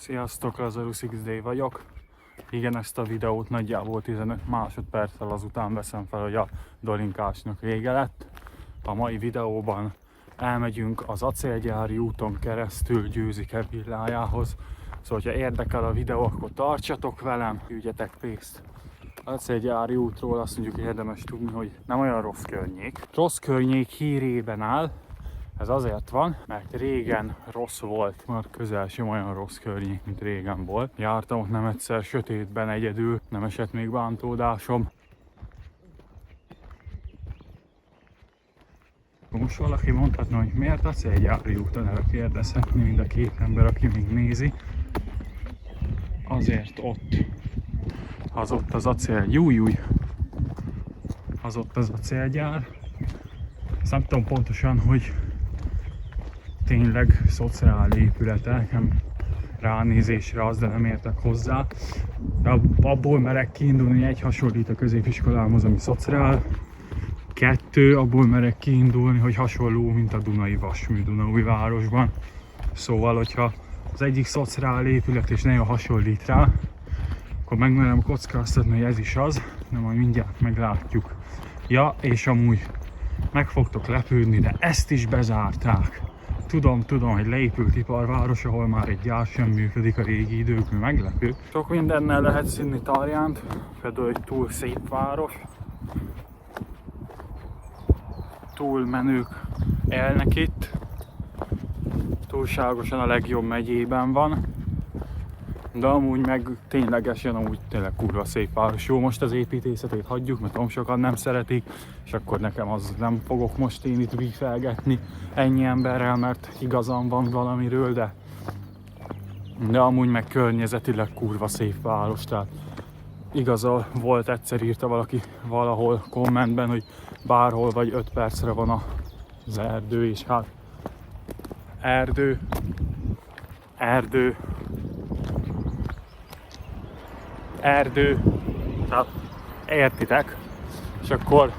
Sziasztok, Lazarus XD vagyok. Igen, ezt a videót nagyjából 15 másodperccel azután veszem fel, hogy a Dolinkásnak vége lett. A mai videóban elmegyünk az acélgyári úton keresztül Győzike villájához. Szóval, ha érdekel a videó, akkor tartsatok velem, ügyetek pénzt. Az acélgyári útról azt mondjuk érdemes tudni, hogy nem olyan rossz környék. Rossz környék hírében áll. Ez azért van, mert régen rossz volt, már közel sem olyan rossz környék, mint régen volt. Jártam ott nem egyszer sötétben egyedül, nem esett még bántódásom. Most valaki mondhatna, hogy miért acélgyári úton, erre kérdezhetni mind a két ember, aki még nézi. Azért ott az acél, az ott az acélgyár. Ezt nem tudom pontosan, hogy tényleg szociális épülete, nekem ránézésre az, de nem értek hozzá. De abból merek kiindulni, egy hasonlít a középiskolámhoz, ami szociál. 2, abból merek kiindulni, hogy hasonló, mint a Dunai Vasmű Dunaújvárosban. Szóval, hogyha az egyik szociál épület és nagyon hasonlít rá, akkor megmerem kockáztatni, hogy ez is az, de majd mindjárt meglátjuk. Ja, és amúgy meg fogtok lepődni, de ezt is bezárták. Tudom, hogy leépült iparváros, ahol már egy gyár sem működik a régi időkben, meglepő. Sok mindennel lehet színni Tarjánt, például egy túl szép város. Túl menők élnek itt. Túlságosan a legjobb megyében van. De amúgy meg ténylegesen amúgy tényleg kurva szép város. Jó, most az építészetét hagyjuk, mert tudom sokan nem szeretik, és akkor nekem az nem fogok most én itt bífelgetni ennyi emberrel, mert igazam van valamiről, de amúgy meg környezetileg kurva szép város, tehát igaza volt, egyszer írta valaki valahol kommentben, hogy bárhol vagy 5 percre van az erdő, és hát erdő, tehát értitek, és akkor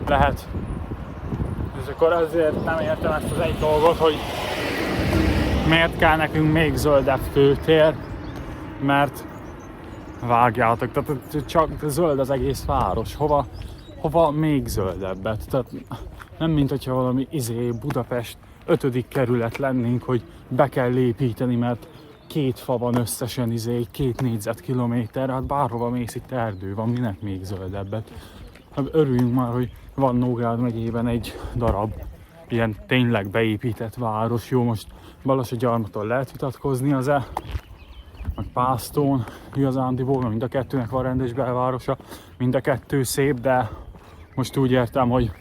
lehet, és akkor azért nem értem ezt az egy dolgot, hogy miért kell nekünk még zöldebb főtér, mert vágjátok, tehát csak zöld az egész város, hova még zöldebbet, tehát nem mint hogyha valami Budapest 5. kerület lennénk, hogy be kell építeni, mert 2 fa van összesen, 2 négyzetkilométer, hát bárhova mész, itt erdő van, minek még zöldebbet. Örüljünk már, hogy van Nógrád megyében egy darab ilyen tényleg beépített város. Jó, most Balassagyarmaton lehet vitatkozni az-e, meg Pásztón igazándiból, mind a kettőnek van rendes belvárosa, mind a kettő szép, de most úgy értem, hogy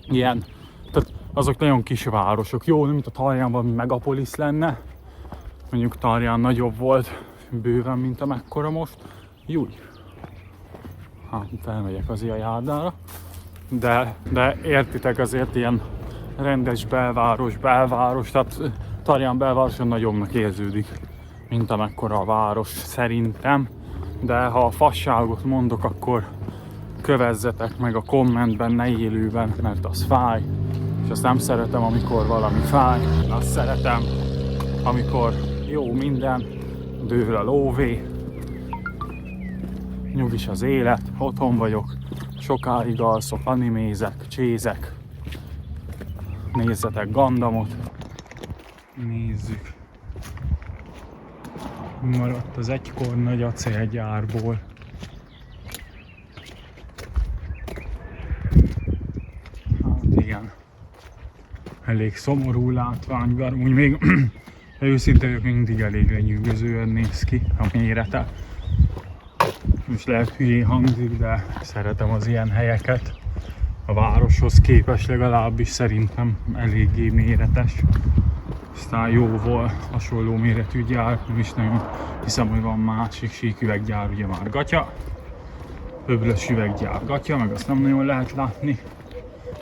ilyen, tehát azok nagyon kis városok. Jó, nem mint a Tarjánban megapolis lenne, mondjuk Tarján nagyobb volt bőven, mint amekkora most. Júj! Hát felmegyek az ilyen járdára. De értitek, azért ilyen rendes belváros, tehát Tarján belvároson nagyobbnak érződik, mint amekkora a város szerintem. De ha a fasságot mondok, akkor kövezzetek meg a kommentben, ne élőben, mert az fáj. És azt nem szeretem, amikor valami fáj. Azt szeretem, amikor jó minden, dől a lóvé, nyugis az élet, otthon vagyok, sokáig alszok, animézek, csézek, nézzetek Gundamot, nézzük, maradt az egykor nagy acélgyárból. Hát igen, elég szomorú látvány, bár úgy még őszintén mindig elég lenyűgözően néz ki a mérete. Most lehet hülyén hangzik, de szeretem az ilyen helyeket. A városhoz képest legalábbis szerintem eléggé méretes. Aztán jó volt hasonló méretű gyár, nem is nagyon hiszem, hogy van másik síküveggyár, ugye már gatya. Öblös üveggyár gatya, meg azt nem nagyon lehet látni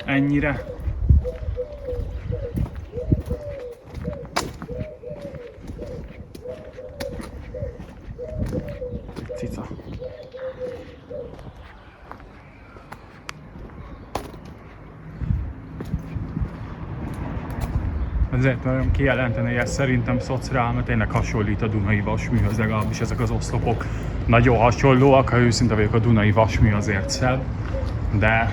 ennyire. Cica. Ezért nagyon kijelenteni, hogy ez szerintem szociálme tényleg hasonlít a Dunai Vasműhöz, legalábbis ezek az oszlopok nagyon hasonlóak, ha őszinte vagyok, a Dunai Vasmű azért szebb, de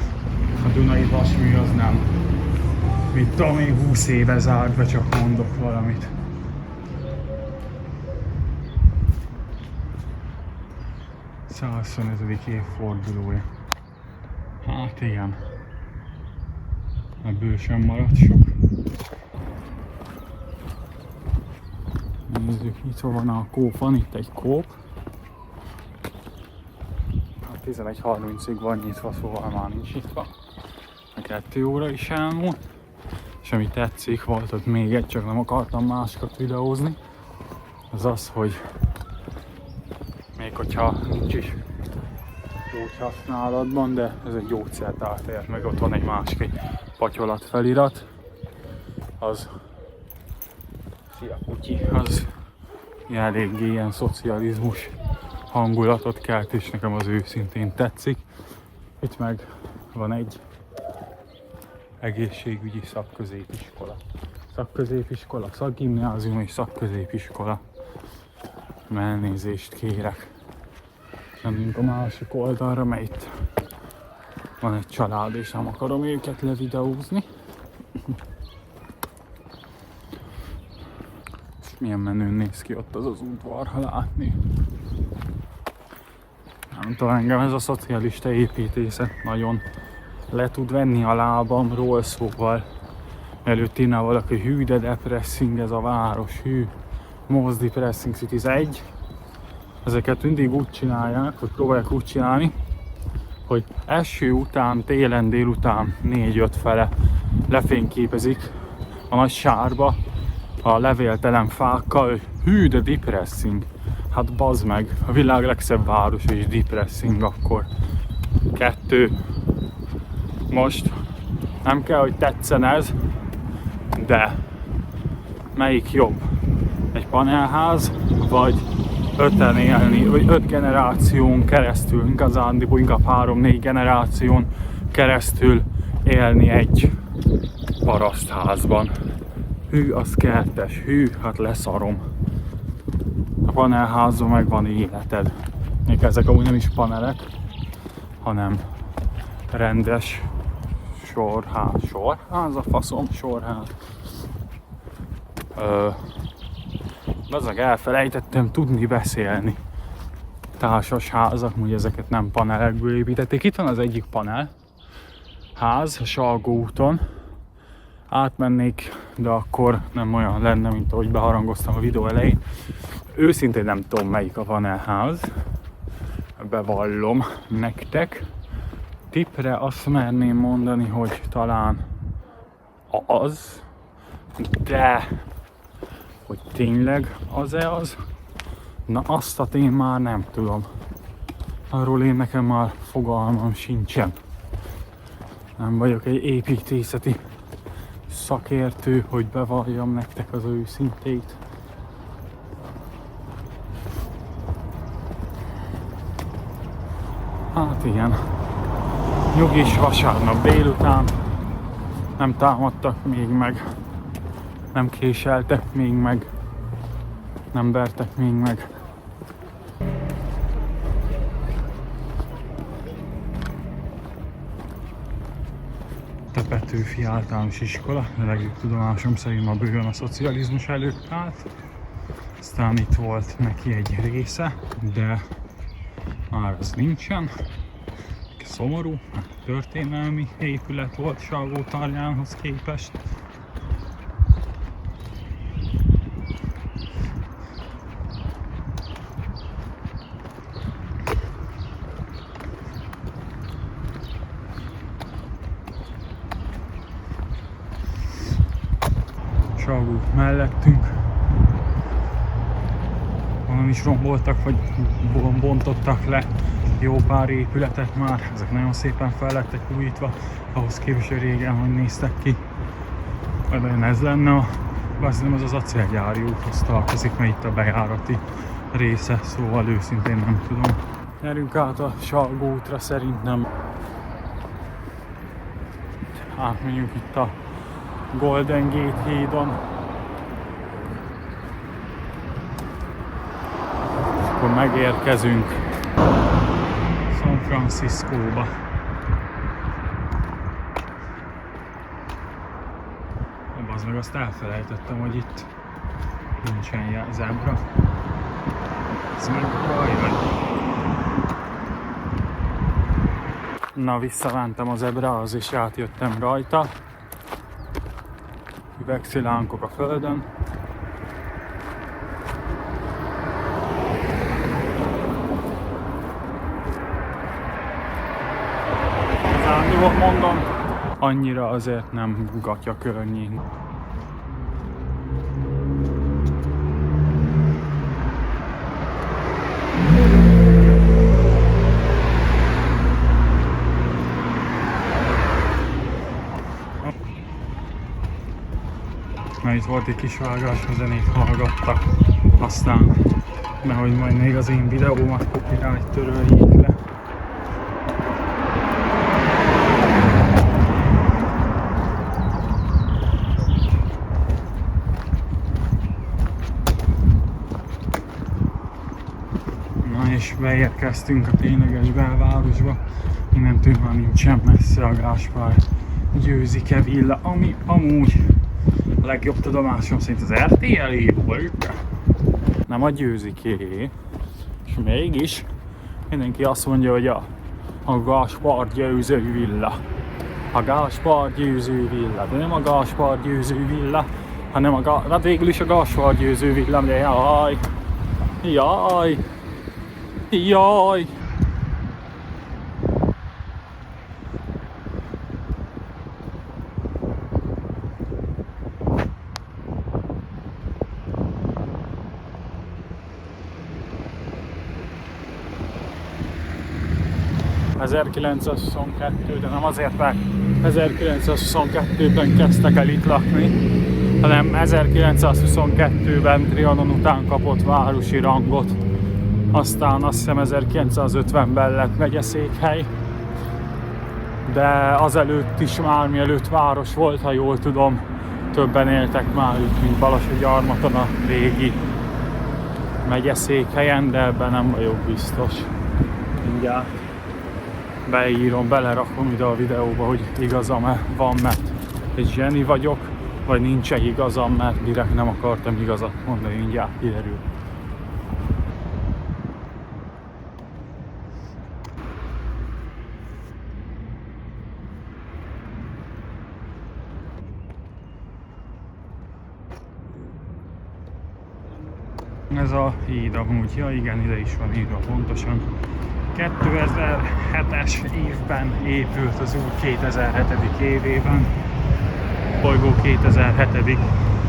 a Dunai Vasmű az nem, mit tudom én, 20 éve zárt be, csak mondok valamit. A 125. évfordulója. Hát igen. Ebből sem maradt sok. Nézzük, itt van a kóp, van itt egy kóp. 11:30-ig van nyitva, szóval már nincs nyitva. A 2 óra is elmúlt. És ami tetszik, volt ott még egy, csak nem akartam másokat videózni. Az az, hogy még hogyha nincs is úgy használatban, de ez egy gyógyszertártér, meg ott van egy másik patyolat felirat. Az szia kutyi, az eléggé ilyen szocializmus hangulatot kelt, és nekem az őszintén tetszik. Itt meg van egy egészségügyi szakközépiskola, szakgimnázium és szakközépiskola. Elnézést kérek. Menjünk a másik oldalra, mert itt van egy család, és nem akarom őket levideózni. És milyen menőn néz ki ott az udvar, ha látni. Nem tudom, engem ez a szocialista építészet nagyon le tud venni a lábamról, szóval előtt írná valaki, hű de depressing ez a város, hű, most depressing cities 1. Ezeket mindig úgy csinálják, hogy próbálják úgy csinálni, hogy eső után, télen délután 4-5 fele lefényképezik a nagy sárba a levéltelen fákkal, hogy hű de depressing. Hát bazd meg, a világ legszebb város és depressing akkor. 2. Most nem kell, hogy tetszen ez, de melyik jobb? Egy panelház, vagy 5-en élni, vagy 5 generáción keresztül, igazándiból inkább 3-4 generáción keresztül élni egy parasztházban. Hű, az kertes, hű, hát leszarom. A panelházban meg van életed. Még ezek amúgy nem is panelek, hanem rendes sorház a faszom, sorház. Azok elfelejtettem tudni beszélni. Társas házak, hogy ezeket nem panelekből építették. Itt van az egyik panel ház a Salgó úton. Átmennék, de akkor nem olyan lenne, mint ahogy beharangoztam a videó elején. Őszintén nem tudom, melyik a panelház. Bevallom nektek. Tippre azt merném mondani, hogy talán az, de hogy tényleg az-e az? Na azt én már nem tudom. Arról nekem már fogalmam sincsen. Nem vagyok egy építészeti szakértő, hogy bevalljam nektek az őszintét. Hát igen. Nyugis vasárnap délután. Nem támadtak még meg. Nem késeltek még meg. Nem vertek még meg. A Petőfi Általános Iskola, a legjobb tudomásom szerint ma bőven a szocializmus előtt állt. Aztán itt volt neki egy része, de már az nincsen. Szomorú, történelmi épület volt Salgótarjánhoz képest. Salgó mellettünk. Onnan is romboltak, vagy bontottak le jó pár épületet már. Ezek nagyon szépen fel lettek újítva, ahhoz képest, hogy régen hogy néztek ki. Vagy ez lenne, az nem az acélgyári úthoz tartozik, mert itt a bejárati része, szóval őszintén nem tudom. Gyerünk át a Salgó útra szerintem. Átmegyünk itt a Golden Gate hídon. akkor megérkezünk San Franciscóba. Az meg azt elfelejtettem, hogy itt nincsen zebra. Ez meg baj. Na, visszamentem a zebrához és átjöttem rajta. Üvegszilánkok a földön. Záróan mondom, annyira azért nem gatya környén. Na, itt volt egy kis vágás, a zenét hallgattak, aztán nehogy majd még az én videómat copyright töröljék le. Na, és beérkeztünk a tényleges belvárosba, innentől már nincsen messze a Gáspár Győzike villa, ami amúgy a legjobb tudomásom szerint az RTL-é volt. Nem a Győziké. És mégis mindenki azt mondja, hogy a Gáspár Győző villa. A Gáspár Győző villa. De nem a Gáspár Győző villa, hanem hát végül is a Gáspár Győző villa, de jaj. Jaj. Jaj. 1922, de nem azért, mert 1922-ben kezdtek el itt lakni, hanem 1922-ben Trianon után kapott városi rangot. Aztán azt hiszem 1950-ben lett megyeszékhely, de azelőtt is már mielőtt város volt, ha jól tudom, többen éltek már itt, mint Balassagyarmaton a régi megyeszékhelyen, de ebben nem vagyok biztos. Mindjárt beírom, belerakom ide a videóba, hogy igazam-e van, mert egy zseni vagyok, vagy nincs-e igazam, mert direkt nem akartam igazat mondani, mindjárt kiderül. Ez a híd amúgy, ja igen, ide is van írva pontosan. 2007-es évben épült az út 2007. évében, bolygó 2007.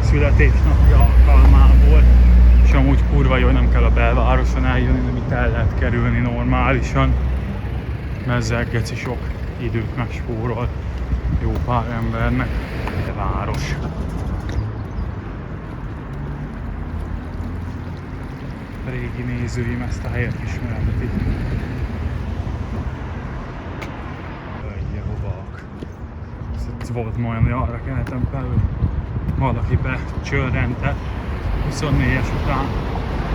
születésnapja alkalmából, és amúgy kurva jó, nem kell a belvároson eljönni, nem itt el lehet kerülni normálisan, mert ezzel geci sok időt megspórol jó pár embernek. De város. A régi nézőim ezt a helyet ismerhetik. Jehovák. Ez volt ma olyan, hogy arra kellettem fel, hogy valaki becsörrente 24-es után.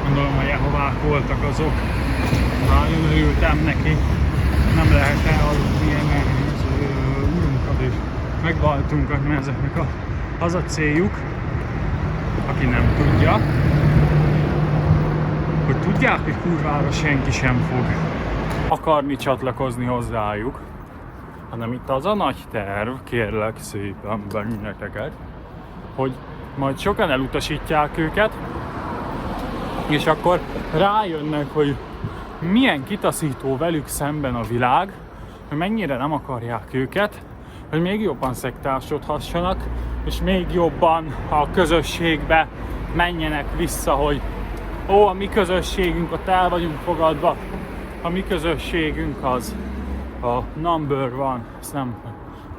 Gondolom, a Jehovák voltak azok. Nagyon örültem neki. Nem lehet elaludni ilyen urunkat, és megváltunk, mert ezeknek az a céljuk, aki nem tudja, hogy tudják, hogy kurvára senki sem fog akarni csatlakozni hozzájuk, hanem itt az a nagy terv, kérlek szépen benneteket, hogy majd sokan elutasítják őket, és akkor rájönnek, hogy milyen kitaszító velük szemben a világ, hogy mennyire nem akarják őket, hogy még jobban szektásodhassanak, és még jobban a közösségbe menjenek vissza, hogy ó, a mi közösségünk, ott el vagyunk fogadva, a mi közösségünk az a number one, ezt nem,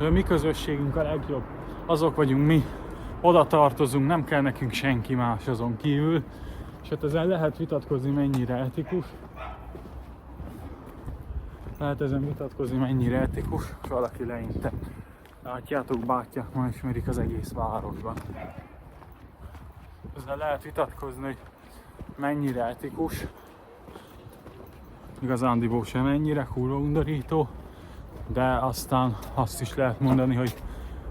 a mi közösségünk a legjobb, azok vagyunk mi, oda tartozunk, nem kell nekünk senki más azon kívül, és hát ezzel lehet vitatkozni, mennyire etikus. Lehet ezen vitatkozni, mennyire etikus, és valaki leinte. Látjátok, bátyák ma ismerik az egész városban. Ezzel lehet vitatkozni, hogy mennyire etikus, igazándiból sem ennyire kurva undorító, de aztán azt is lehet mondani, hogy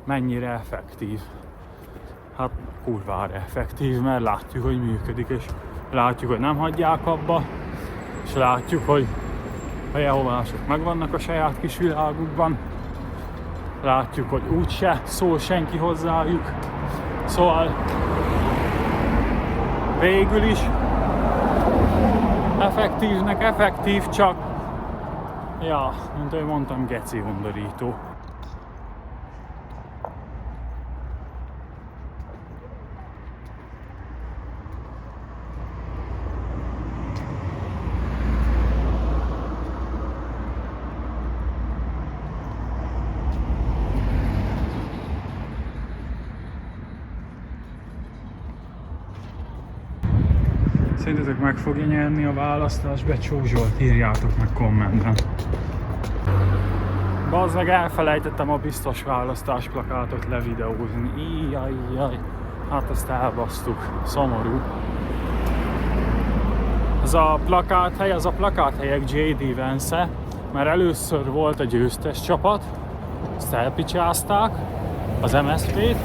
mennyire effektív. Hát kurvára effektív, mert látjuk, hogy működik, és látjuk, hogy nem hagyják abba, és látjuk, hogy a jehovások megvannak a saját kis világukban, látjuk, hogy úgyse szól senki hozzájuk, szóval végül is effektívnek effektív, csak ja, mint ahogy mondtam, geci undorító. Szerintetek meg fogja nyerni a választást? Becsó Zsolt, írjátok meg kommentben. Bazd meg, elfelejtettem a biztos választás plakátot levideózni. Jaj, hát ezt elbasztuk. Szomorú. Ez a plakáthely, az a plakáthelyek J.D. Vance, mert először volt a győztes csapat, ezt elpicsázták, az MSZP-t,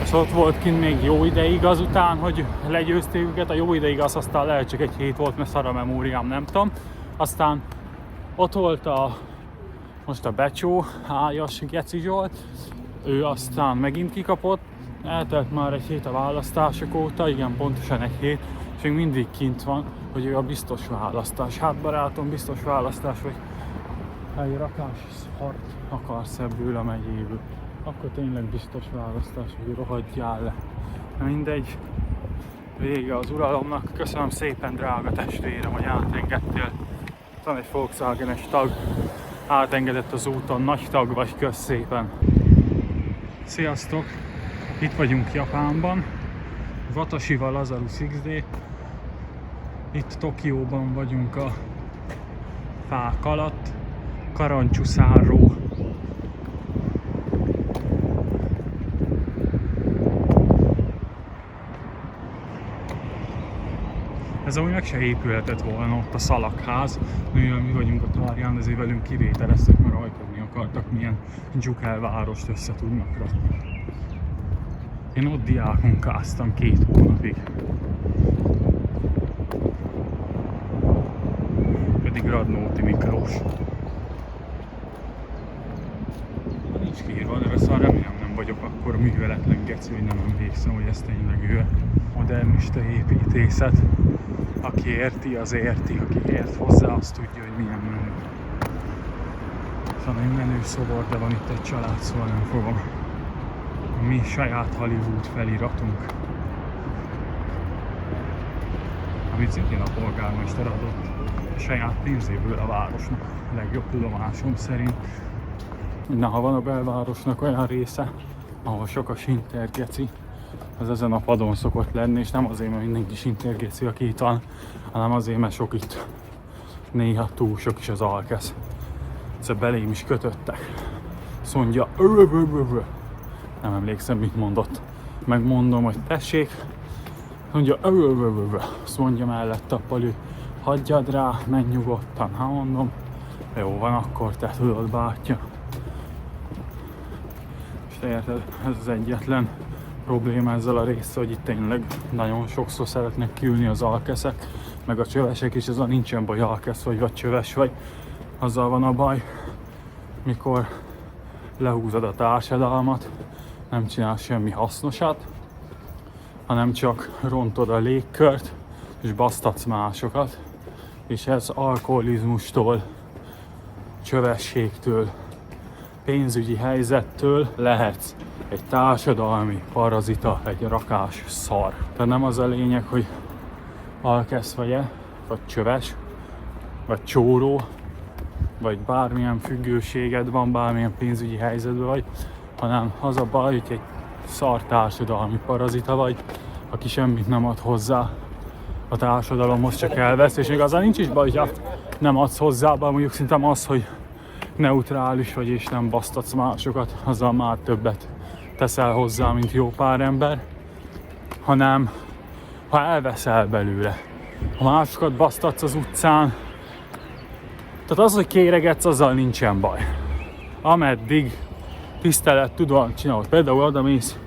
és ott volt kint még jó ideig azután, hogy legyőzték őket. A jó ideig aztán lehet csak egy hét volt, mert szar a memóriám, nem tudom. Aztán ott volt most a Becsó, Hájas Geci Zsolt, ő aztán megint kikapott, eltelt már egy hét a választások óta, igen, pontosan egy hét, és még mindig kint van, hogy ő a biztos választás. Hát barátom, biztos választás, vagy egy rakás szart akarsz ebből a megyéből, akkor tényleg biztos választás, hogy rohadjál le. Mindegy, vége az uralomnak. Köszönöm szépen, drága testvérem, hogy átengedtél. Van egy Volkswagen-es tag, átengedett az úton, nagy tag vagy, kösz szépen. Sziasztok! Itt vagyunk Japánban, Watashiwa Lazarus XD. Itt Tokióban vagyunk a fák alatt, Karancsú-szárró. Ez amúgy meg se épülhetett volna, ott a szalagház. Mivel mi vagyunk a Tarján, ezért velünk kivételeztek, mert rajkodni akartak, milyen dzsukel várost össze tudnak rakni. Én ott diákmunkáztam 2 hónapig. Pedig Radnóti Miklós. Nincs kiírva, de szóval remélem nem vagyok akkor műveletlen geci, hogy nem emlékszem, hogy ez tényleg ő. Modernista építészet. Aki érti, az érti, aki ért hozzá, az tudja, hogy milyen menő. Szóval egy menő szobor, de van itt egy család, szóval nem fogom. Mi saját Hollywood feliratunk. Amit szintén a polgármester adott a saját pénzéből a városnak, a legjobb tudomásom szerint. Na, ha van a belvárosnak olyan része, ahol sok a sintergeci, az ezen a padon szokott lenni, és nem azért, mert mindenki sintergeci, aki itt van, hanem azért, mert sok itt. Néha túl sok is az alkesz. Egyszer belém is kötöttek. Azt mondja, nem emlékszem, mit mondott. Megmondom, hogy tessék. Mondja, azt mondja mellett a Pali, hagyjad rá, menj nyugodtan. Ha mondom, jó van, akkor te tudod, bátya. És te érted, ez az egyetlen probléma ezzel a résszel, hogy itt tényleg nagyon sokszor szeretnek kiülni az alkeszek, meg a csövesek is, azzal nincsen baj, alkesz vagy csöves vagy. Azzal van a baj, mikor lehúzod a társadalmat, nem csinálsz semmi hasznosat, hanem csak rontod a légkört, és basztatsz másokat. És ez alkoholizmustól, csövességtől, pénzügyi helyzettől lehetsz egy társadalmi parazita, egy rakás szar. Tehát nem az a lényeg, hogy alkesz vagy-e, vagy csöves, vagy csóró, vagy bármilyen függőséged van, bármilyen pénzügyi helyzetben vagy, hanem az a baj, hogy egy szar társadalmi parazita vagy, aki semmit nem ad hozzá a társadalomhoz, csak elvesz, és még azzal nincs is baj, hogy nem adsz hozzá, bár mondjuk szerintem az, hogy neutrális vagy és nem basztatsz másokat, azzal már többet teszel hozzá, mint jó pár ember, hanem ha elveszel belőle. Ha másokat basztatsz az utcán, Tehát az, hogy kéregetsz, azzal nincsen baj. Ameddig tisztelet tudom csinálod. Például oda mész,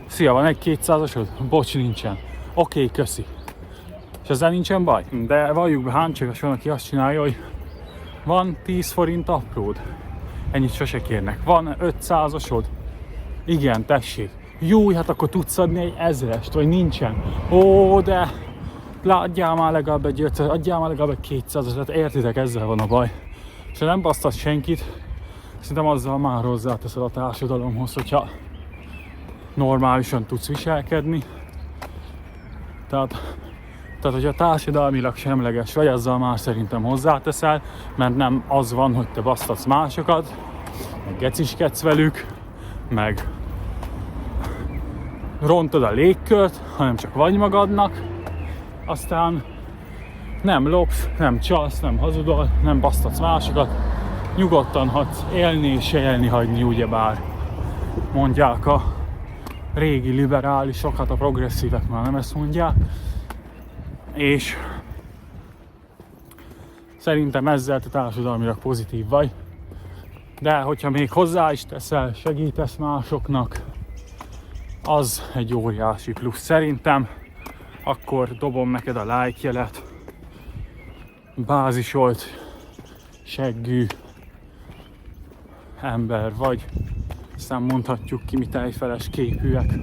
szia, van egy 200-asod? Bocs, nincsen. Oké, köszi. És ezzel nincsen baj. De valljuk be, háncsigas van, aki azt csinálja, hogy van 10 forint apród. Ennyit sose kérnek. Van 500-asod? Igen, tessék. Jó, hát akkor tudsz adni egy 1000-est, vagy nincsen. Ó, de adjál már legalább egy 500, adjál már legalább egy 200-as, tehát értitek, ezzel van a baj. És ha nem basztasz senkit, szerintem azzal már hozzáteszed a társadalomhoz, hogyha normálisan tudsz viselkedni. Tehát hogyha társadalmilag semleges vagy, azzal már szerintem hozzáteszel, mert nem az van, hogy te basztatsz másokat, meg geciskedsz velük, meg rontod a légkört, hanem csak vagy magadnak, aztán nem lopsz, nem csalsz, nem hazudol, nem basztatsz másokat, nyugodtan hagysz élni és élni hagyni, ugyebár mondják a régi liberálisok, hát a progresszívek már nem ezt mondják, és szerintem ezzel te társadalmilag pozitív vagy, de hogyha még hozzá is teszel, segítesz másoknak, az egy óriási plusz szerintem. Akkor dobom neked a like jelet, bázisolt, seggű ember vagy, aztán mondhatjuk ki, mi tejfeles képűek.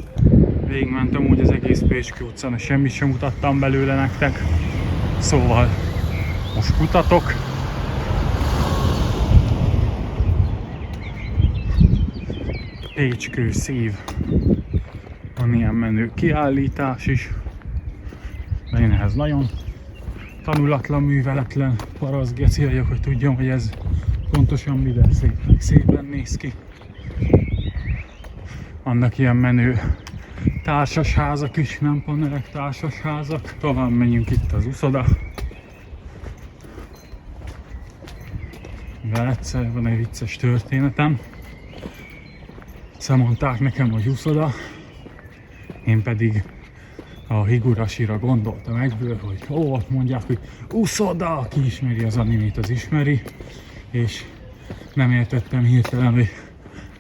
Végigmentem úgy az egész Pécske utcán, és semmit sem mutattam belőle nektek, szóval most mutatok. Pécskő szív. Van ilyen menő kiállítás is. De én ehhez nagyon tanulatlan, műveletlen parasztgeci vagyok, hogy tudjam, hogy ez pontosan mivel szépen néz ki. Vannak ilyen menő társasházak is, nem panelek, társasházak. Tovább menjünk, itt az uszoda. De egyszer van egy vicces történetem. Egyszer mondták nekem, hogy uszoda, én pedig a Higurashira gondoltam egyből, hogy ott mondják, hogy uszoda, aki ismeri az animét, az ismeri, és nem értettem hirtelen, hogy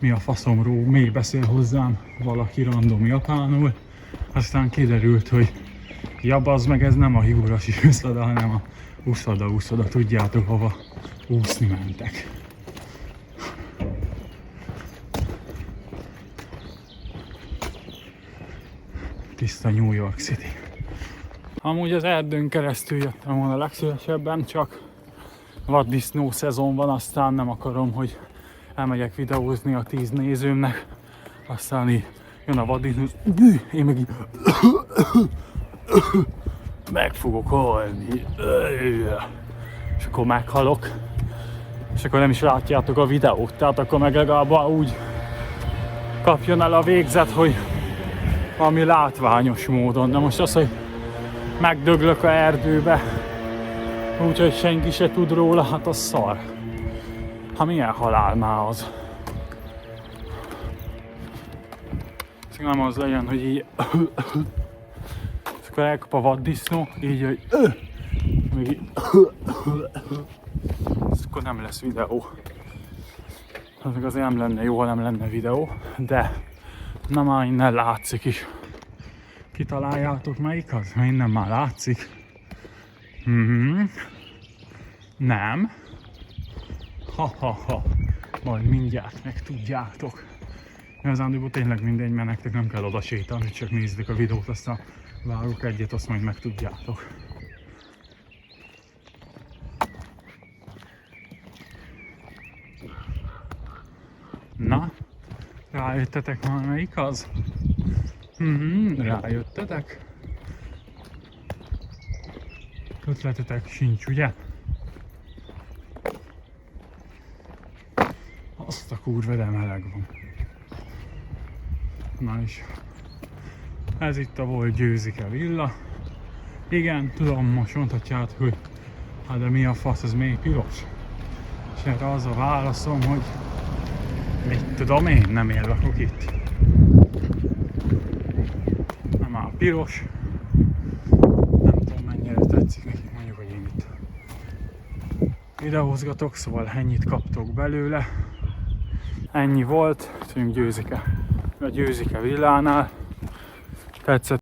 mi a faszomról még beszél hozzám valaki random japánul. Aztán kiderült, hogy ja, bazd meg, ez nem a Higurashi uszoda, hanem a uszoda, tudjátok, hova úszni mentek. Tiszta New York City. Amúgy az erdőn keresztül jöttem volna legszívesebben, csak vaddisznó szezon van, aztán nem akarom, hogy elmegyek videózni a 10 nézőmnek, aztán így jön a vaddisznó, én meg így meg fogok halni, és akkor meghalok, és akkor nem is látjátok a videót, tehát akkor meg legalább úgy kapjon el a végzet, hogy valami látványos módon. De most az, hogy megdöglök a erdőbe, úgyhogy senki se tud róla, hát az szar. Ha milyen halál már az. Csak nem az legyen, hogy így és akkor elkap a vaddisznó, így, hogy még így és akkor nem lesz videó. Az meg azért nem lenne jó, ha nem lenne videó, de na már innen látszik is. Kitaláljátok melyik az? Mert innen már látszik. Nem. Ha. Majd mindjárt megtudjátok. Igazándiból tényleg mindegy, mert nektek nem kell oda sétálni, csak nézzétek a videót, aztán vágok egyet, azt majd megtudjátok. Na, rájöttetek már melyik az? Rájöttetek? Ötletetek sincs, ugye? Azt a kurva, de meleg van. Na és ez itt a volt Győzike villa. Igen, tudom, most mondhatjátok, hogy hát de mi a fasz, ez még piros? És erre az a válaszom, hogy mit tudom én, nem én lakok itt. Nem már piros. Nem tudom mennyire tetszik nekik, mondjuk, hogy én itt videózgatok, szóval ennyit kaptok belőle. Ennyi volt, tűnjünk Győzike. A Győzike villánál. Tetszett